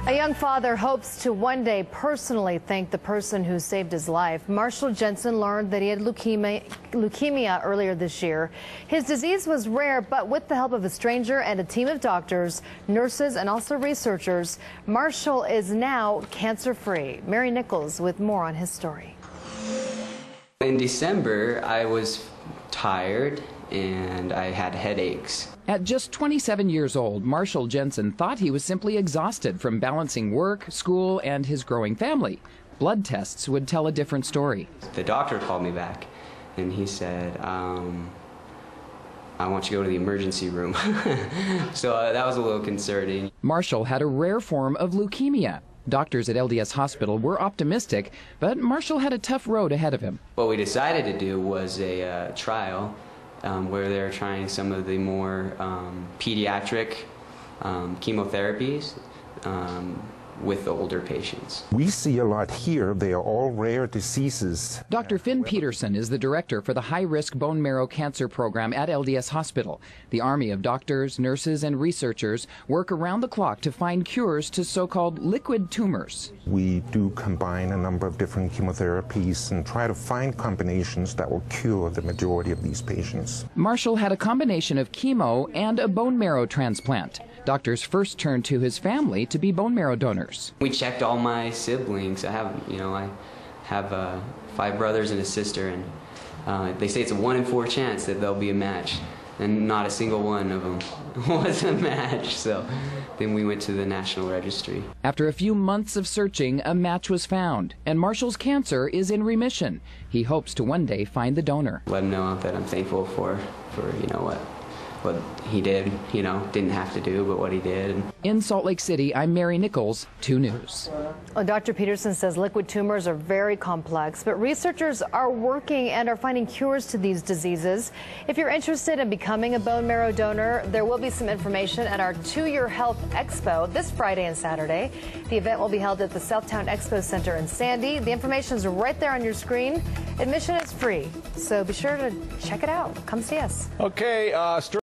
A young father hopes to one day personally thank the person who saved his life. Marshall Jensen learned that he had leukemia earlier this year. His disease was rare, but with the help of a stranger and a team of doctors, nurses, and also researchers, Marshall is now cancer-free. Mary Nickles with more on his story. In December, I was tired and I had headaches. At just 27 years old, Marshall Jensen thought he was simply exhausted from balancing work, school, and his growing family. Blood tests would tell a different story. The doctor called me back and he said, I want you to go to the emergency room. So that was a little concerning. Marshall had a rare form of leukemia. Doctors at LDS Hospital were optimistic, but Marshall had a tough road ahead of him. What we decided to do was a trial where they're trying some of the more pediatric chemotherapies with the older patients. We see a lot here. They are all rare diseases. Dr. Finn Peterson is the director for the high-risk bone marrow cancer program at LDS Hospital. The army of doctors, nurses, and researchers work around the clock to find cures to so-called liquid tumors. We do combine a number of different chemotherapies and try to find combinations that will cure the majority of these patients. Marshall had a combination of chemo and a bone marrow transplant. Doctors first turned to his family to be bone marrow donors. We checked all my siblings. I have 5 brothers and a sister, and they say it's a 1 in 4 chance that there'll be a match, and not a single one of them was a match. So then we went to the National Registry. After a few months of searching, a match was found, and Marshall's cancer is in remission. He hopes to one day find the donor. Let him know that I'm thankful for what he did, didn't have to do, but what he did. In Salt Lake City, I'm Mary Nickles, 2 News. Well, Dr. Peterson says liquid tumors are very complex, but researchers are working and are finding cures to these diseases. If you're interested in becoming a bone marrow donor, there will be some information at our 2-Year Health Expo this Friday and Saturday. The event will be held at the Southtown Expo Center in Sandy. The information is right there on your screen. Admission is free, so be sure to check it out. Come see us. Okay.